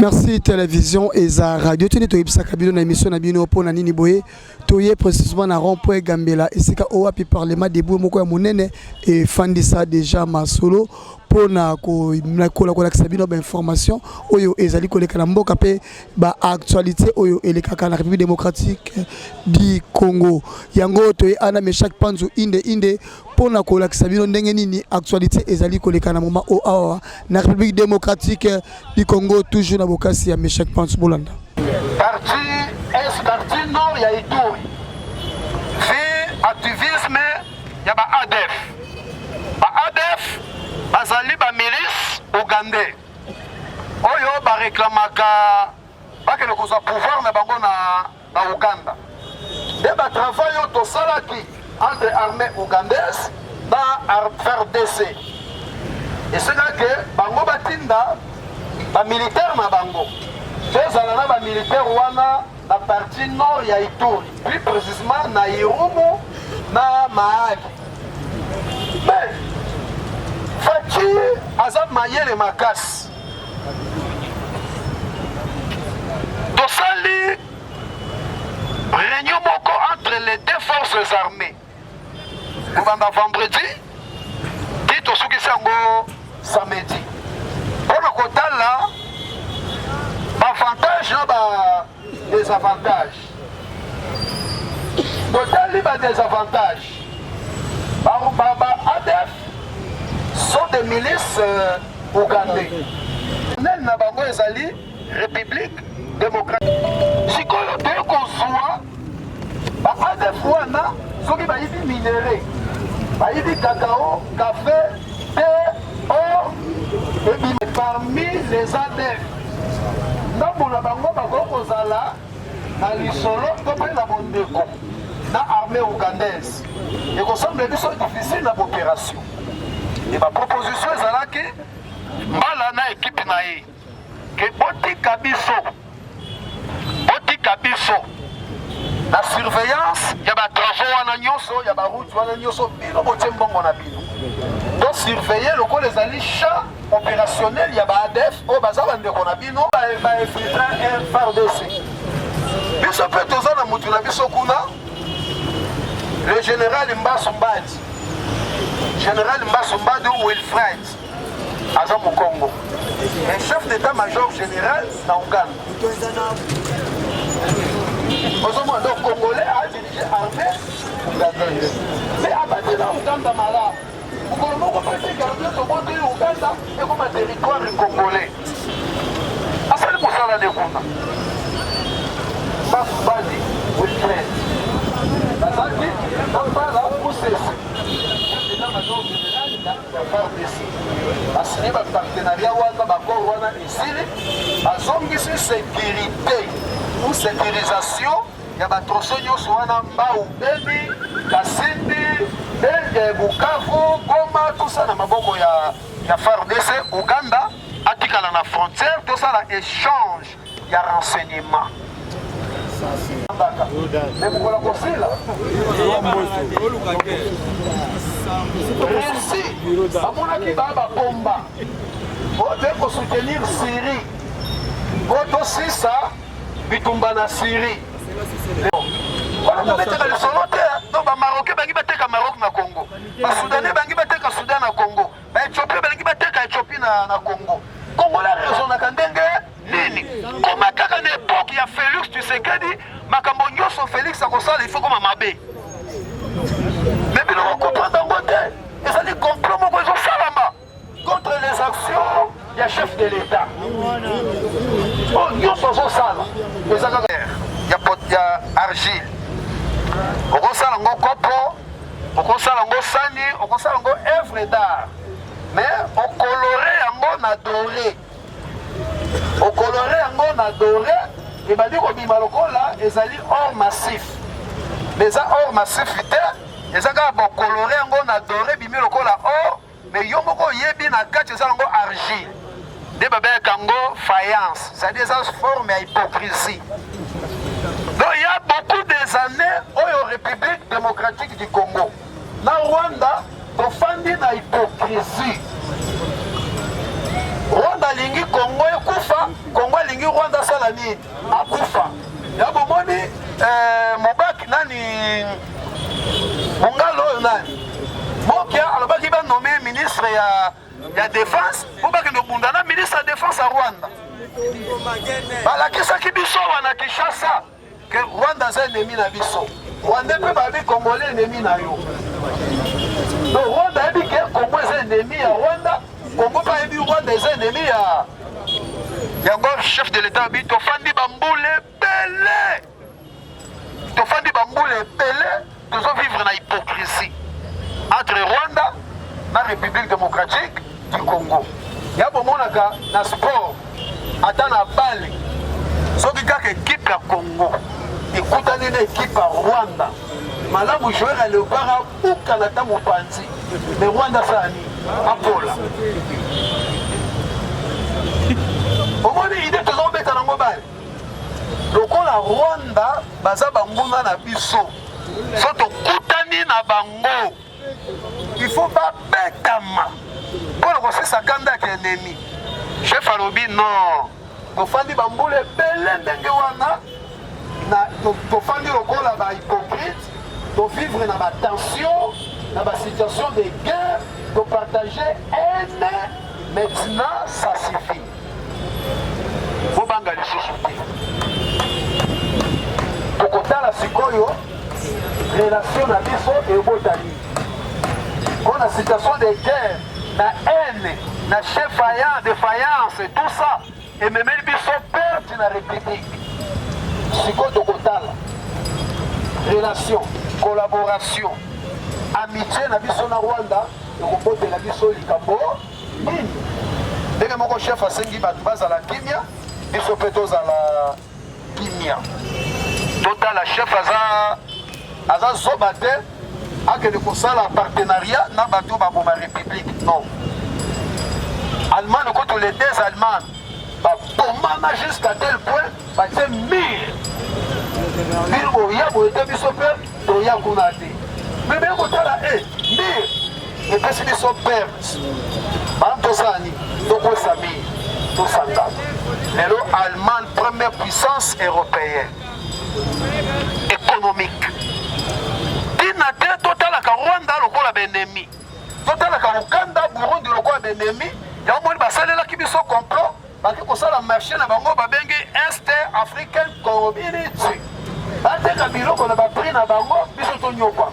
Merci télévision et za radio tuni to ibisa kabilo na émission na bino pona nini boye toye précisément na rond-point Gambela esika owa pi parlement debout moko ya monene et fandisa déjà masolo pona ko kola kisabino ba information oyo ezali koleka na mboka pe ba actualité oyo elekaka na République démocratique du Congo yango toye ana me chaque panzu inde pona kola kisabino ndenge nini actualité ezali koleka na moment o awa na République démocratique du Congo toujours na bokasi ya Meshak Pansu Bolanda. Parti nord ya Ituri. Fait activisme ya ba ADF. Ba ADF bazali ba milice ougandais. Oyo ba réclamaka ba ke ko pouvoir na bango na Uganda. De ba travail to salaki entre armée ougandaise na FARDC. Et c'est là que bango batinda ba militaire na bango. Tozala ba militaire wana na partie nord ya Ituri, plus précisément na Irumu na Mahagi. Mais Faki azab mayele makasi. Tosali réunion moko entre les deux forces armées. Kovanda vendredi, dit tosuki sango samedi. Pour le kotala avantage na désavantage. Totali ba désavantage. ADF sont des milices ougandais. Na bango ezali République démocratique. Sikoyo te kozwa ba ADF wana soki bayibi minéré, bayibi cacao, café, thé, or et parmi les ADF na bango bakozala na lisolo to pe na bondeko na armée ougandaise et qu'on semble biso difficile na opération et ma proposition ezalaki mbala na équipe na ye ke botika biso na surveillance ya ba travaux wana nyonso ya ba route wana nyonso bino botie mbongo na bino donc surveiller le col ezali champ opérationnel ya ba ADF o bazaba ndeko na bino ba infiltrer un FARDC biso pe toza na mutu na biso kuna le général Mbasumbadi Wilfred aza mu Congo un chef d'état-major général na Uganda ozomona donc congolais a dirigé armée ougandaise mais abati na Uganda malamu Moko pratique un peu de Uganda et comme un territoire congolais. Asali Moussala de Kuna. Mbasumbadi Wilfred. Azali, Nambala Moussesi. L'état-major général de la FARDC. Assigné un partenariat Wana, Bakor Wana, ici, à Zongisi sécurité ou sécurisation. Il y a des trossons sur un Mbao, Bébi, Kassindi, Bukavu, Goma, tout ça dans maboko ya FARDC, Uganda, atikala na frontière, tout ça là échange, il y a renseignement. Merci. Amonaki baba bomba. Faut soutenir Syrie. Faut aussi ça, bitumba na Syrie. Bateka le solo te donc ba Marocain bangi bateka Maroc na Congo. Ba Soudanais bangi bateka Soudan na Congo. Ba Éthiopien bangi bateka Éthiopie na Congo. Congo la raison na kandenge nini? Comme kaka na époque ya Félix Tshisekedi, makambo nyoso Félix akosala il faut comme mabe. Mais bien on comprend dans côté. Et ça dit complot moko zo salama contre les actions du chef de l'État. Oh nyoso zo sala. Les actions il y a argile. On sala ngo kopo, on sala ngo sani, on sala ngo œuvre d'art. Mais on coloré yango na doré. On coloré yango na doré et ba diko bima lokola ezali or massif. Mais ça or massif te, ezaka ba coloré yango na doré bima lokola or, mais yo moko yebi na kati ezala ngo argile. De baba kango faïence, c'est-à-dire ça forme à hypocrisie. Donc il y a beaucoup des années au République démocratique du Congo. na Rwanda tofandi na hypocrisie. Rwanda alingi Congo ekufa, Congo alingi Rwanda asala nini? Akufa. Ya bomoni Mobaki nani Mongalo oyo nani Mokia alobaki banome ministre ya défense Mobaki ndobunda na ministre ya défense ya Rwanda. Balakisaki biso wana Kinshasa que Rwanda aza ennemi na biso. Rwanda mpe babi Congolais ennemi na yo. Donc Rwanda yebi ke Congo eza ennemi ya Rwanda, Congo mpe yebi Rwanda eza ennemi ya yango chef de l'État abi tofandi bambule ebele. Tofandi bambule ebele, tozovivre na hypocrisie entre Rwanda na République démocratique du Congo. Ya bomonaka na sport ata na bale soki kaka équipe ya Congo ekutani na équipe ya Rwanda malamu joueur ya Léopard abuka na ta mopanzi mais Rwanda sani apola omoni ide tozobeta nango bale lokola Rwanda baza banguna na biso so tokutani na bango il faut babetama mpona kosisa kanda ya ennemi. Chef alobi non tofandi bambula ebele ndenge wana tofandi lokola bahypocrite tovivre na batension na basituation de guerre topartage haine. Maintenant ça suffit bobanga lisusu te tokotala sikoyo relation na biso ebotani mpona situation de guerre na haine na chef faillant défaillance et tout ça ememeli biso perte na république. Sikoyo tokotala relation collaboration amitié na biso na Rwanda ekobotela biso likambo nini ndenge moko chef asengi bato bazala kimia biso mpe tozala kimia. Totala chef aza zoba te akende kosala partenariat na bato baboma république non. Allemagne koto les deux Allemands babomana jusqu'à tel point batie mire mire oya boyete biso mpe toya kuna te me beye kotala mire epesi biso perte bana tosala nini tokosa mire tosanga lelo Allemagne première puissance européenne économique tina te totalaka Rwanda lokola baennemi totalaka Uganda Burundi lokola baennemi yango moni basalelaki biso complot baki kosala marché na bango babengi Est African Community bateka biloko na baprix na bango biso tonyokwa.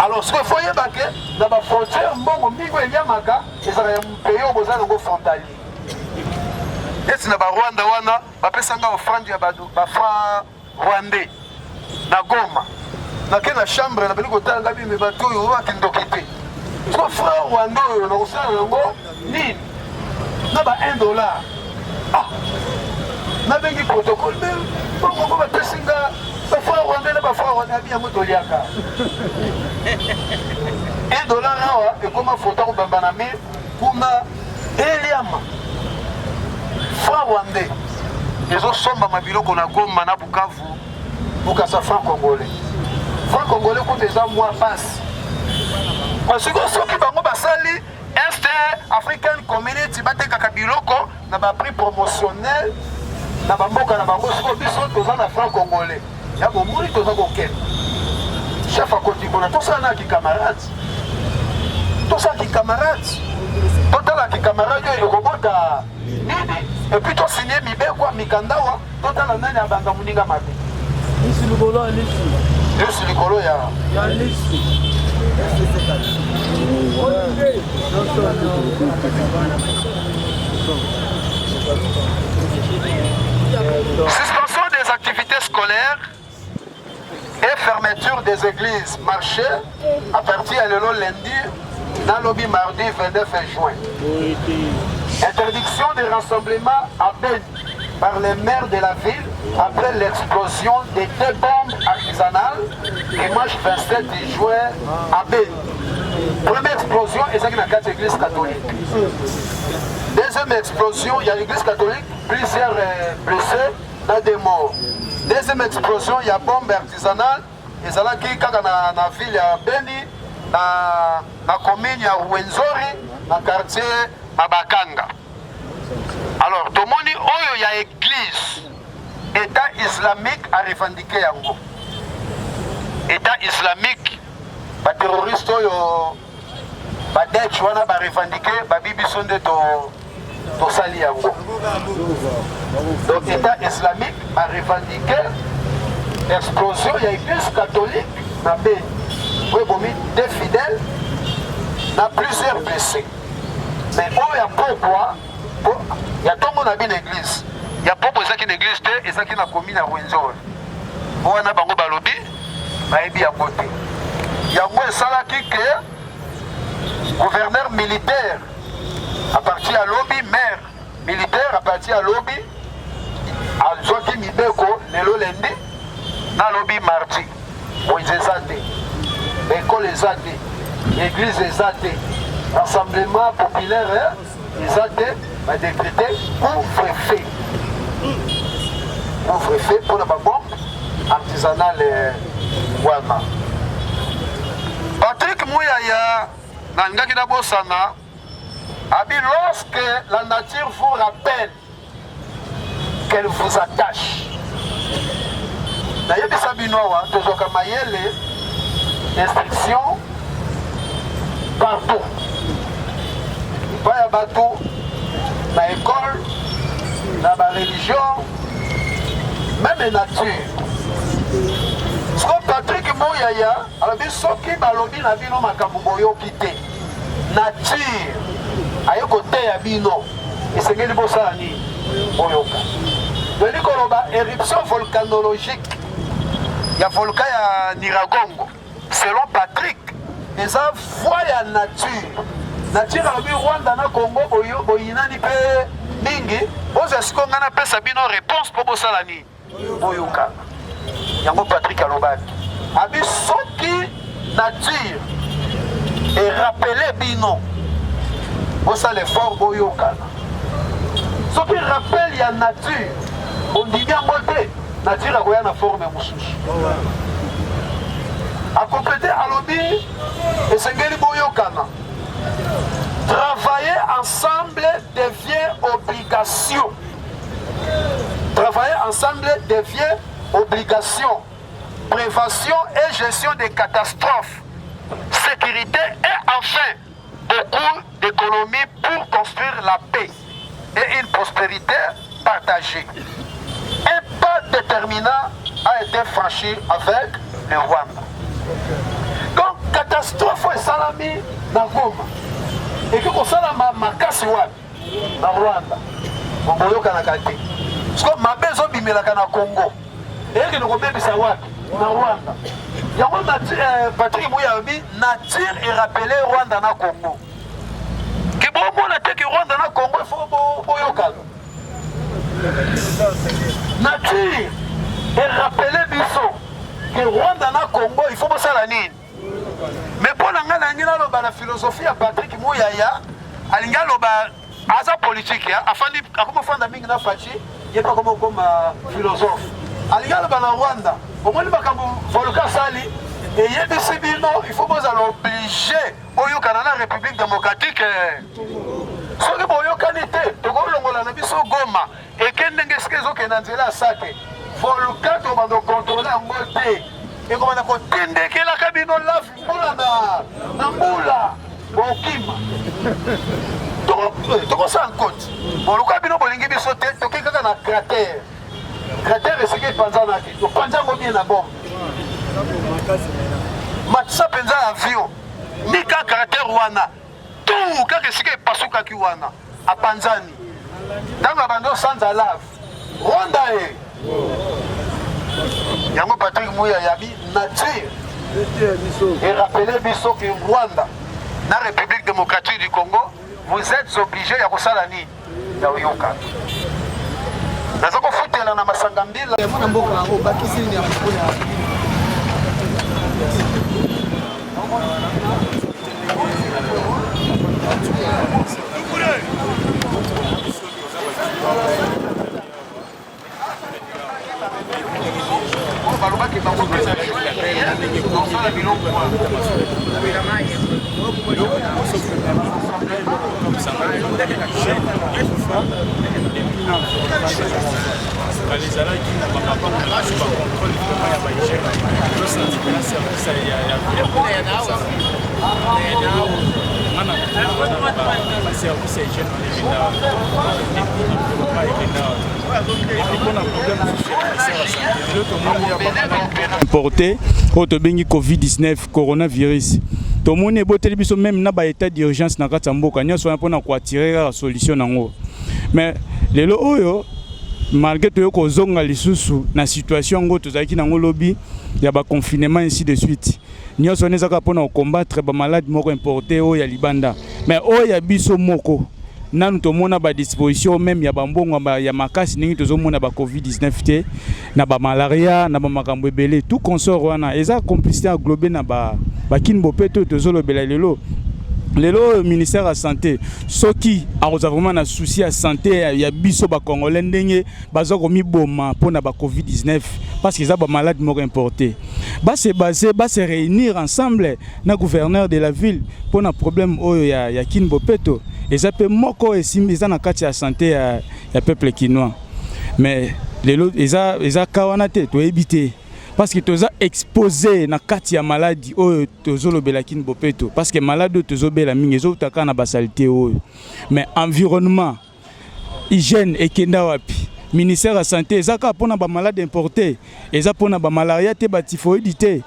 Alors ce qu'il faut yeba ke na bafrontière mbongo mbingo eliamaka ezala ya mpeye oyo boza nango frontalier esi na barwanda wana bapesanga ofrande ya bafra rwandais na Goma nake na chambre na beli kotalanga bime bato oyo akindoki te so fra rwandais oyo na kosala nango nini na ba $1 nabengi protocole me bongo bapesinga bafra rwandais na bafra rwandais abi yango toliaka $1 awa ekoma fota kobamba na mir kuna eliama franc rwandais ezosombama biloko na Goma na Bukavu bukasa franc congolais. Franc congolais kuta eza mwa pasi parce que soki bango basali Est African Community batekaka biloko na baprix promotionnel na bamboka na bango siko biso toza na franc congolais ya bomoni toza kokende chef akotikona tosala na kikamarade tosala kikamarade totala kikamarade oyo ekobota nini epuis tosigne mibekwa mikandawa totala nani abanga moninga mabe lisi likolo ya suspension des activités scolaires et fermeture des églises, marché à partir de lundi, dans le lobby mardi 29 juin. Interdiction des rassemblements à Beni par les maires de la ville après l'explosion des 2 bombes artisanales dimanche 27 juin à Beni. Première explosion, et c'est dans 4 églises catholiques. Deuxième explosion, il y a l'église catholique, plusieurs blessés, dans des morts. Deuxième explosion, il y a bombe artisanale ezalaki kaka na ville ya Beni na commune ya Rwenzori na quartier Mabakanga. Alors tomoni oyo ya église État islamique a revendiqué yango. État islamique ba terroriste oyo ba Dutch wana ba revendiqué ba bibi sonde to sali yango. Donc État islamique a revendiqué explosion ya église catholique na Beni. Oui, bon, des fidèles, il y a plusieurs blessés. Mais il y a pourquoi il y a tout le monde dans l'église. Il y a beaucoup de gens qui sont dans l'église et ceux qui sont commis à Windsor. Il y a beaucoup de lobby, il y a côté. Il y a moins ça qui est gouverneur militaire à partir à lobby, maire militaire à partir à lobby, à Joaquim Mibeko, le lundi, dans le lobby mardi. L'école est athée, l'église est athée, rassemblement populaire est athée, va décréter couvre-feu. Couvre-feu pour la bombe artisanale Wama. Patrick Mouyaya, Nangaki Dabosana, a dit lorsque la nature vous rappelle qu'elle vous attache. D'ailleurs, Sabinoa, toujours comme Mayele, instruction partout. Pas à bateau, dans l'école, dans la religion, même la nature. Ce que Patrick Mouyaya, alors bien ce qui balobi na bino makabuboyo quitté. Nature, à côté à bino, et c'est que le beau sani, boyoka. De l'écoloba, éruption volcanologique, il y a volcan à Niragongo. Selon Patrick, ils ont foi à la nature. Nature a vu Rwanda na Congo, boyinani pe mingi. Vous est-ce qu'on a appelé Sabino réponse pour Bossalani? Boyoka. Yango Patrick Alobaki. A vu ce qui nature est rappelé bino. Bossa l'effort Boyoka. Ce qui rappelle la nature, on dit bien côté, nature a une forme moussouche. À compléter à l'objet, et c'est que Boyokana. Travailler ensemble devient obligation. Travailler ensemble devient obligation. Prévention et gestion des catastrophes. Sécurité et enfin beaucoup d'économies pour construire la paix et une prospérité partagée. Un pas déterminant a été franchi avec le Rwanda. Donc, catastrophe est salami dans Goma. Et que vous savez, makasi wapi na Rwanda. Mboyo kanakati. Parce que ma besoin bimela kana Congo. Et que nous bebisa wapi na Rwanda. Yango Patrick Mouyaya nature est rappelé Rwanda na Congo. Que bon la tête que Rwanda na Congo il faut boyoka. Nature est rappelé biso que Rwanda na Congo il faut bosala nini. Mais pour la philosophie à Patrick Mouyaya, alinga loba aza politique ya afandi akoma fanda mingi na fachi yepa comme philosophe. Alinga loba na Rwanda, au moins bakambo volcan sali et yebisi bino il faut boza l'obliger oyo Canada République démocratique. Soki boyo kanite to kolongola na biso Goma et kendenge skezo kenanzela sake. Volcan to bando contrôler en te. Et comment on a continué que la cabine là, na mbula, bokima. Donc ça en compte. Bon, le cabine bolingi biso te, to keka na cratère. Cratère c'est que panza na ki. To panza mo bien na bombe. Matsa penza avion. Nika cratère wana. Tout kaka c'est que pasuka ki wana. A panzani. Dans la bande sans alave. Rwanda e. Yango Patrick Mouyaya nature et rappelez biso que Rwanda, la République démocratique du Congo, vous êtes obligés à Rosalani. Yaoyoka. Nazoko futela na masangambila. Mwana mboka ngo bakisi ni amukoya. Balobaki bango pesa importé au bengi Covid-19 coronavirus. Tout le monde est boté biso même na ba état d'urgence na katamboka nyo so na ko attirer la solution nango. Mais lelo oyo malgré tout ko zonga lisusu na situation ngo tozaki nango lobby ya ba confinement ainsi de suite. Nyo so nezaka pona combattre ba malade moko importé o ya libanda. Mais o ya biso moko nanu tomona ba disposition même ya bambongo ya makasi ningi tozomona ba Covid-19 te na ba malaria na ba makambo ebele tout consort wana eza complicité englobé na ba kinbopeto tozolobela lelo ministère de santé soki a vraiment na souci à santé ya biso ba congolais ndenge bazo komi boma pona ba Covid-19 parce qu'ils a ba malade moko importé ba se réunir ensemble na gouverneur de la ville pona problème oyo ya kinbopeto et ça peut moko esimbiza na kati ya santé ya peuple kinois mais lelo eza kawana te to éviter parce que toza exposé na kati ya maladie oyo tozolobela kinbopeto parce que malade tozobela mingi ezotaka na basalité oyo mais environnement hygiène ekenda wapi ministère de santé ezaka pona ba malade importé eza pona ba malaria te ba typhoïde te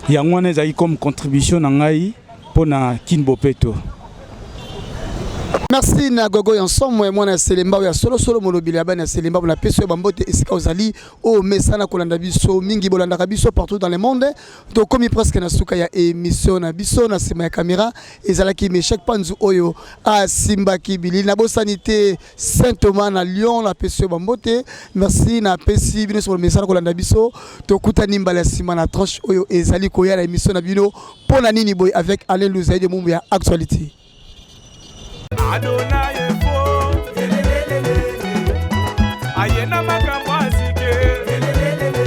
yango wana ezaki comme contribution na ngai pona kinbopeto. Merci na gogo ensemble moi na selemba ya solo molobili abana selemba na peso ya bambote esika ozali o mesana kolanda biso mingi bolanda biso partout dans le monde to komi presque na suka ya émission na biso na sima ya caméra ezalaki me chaque panzu oyo a simba kibili na bosanité Saint-Thomas na Lyon na peso ya bambote merci na pesi bino sur mesana kolanda biso to kutani mbala sima na tranche oyo ezali koya na émission na bino pona nini boy avec Alain Louzaï de Mumbu ya actualité. Adonai.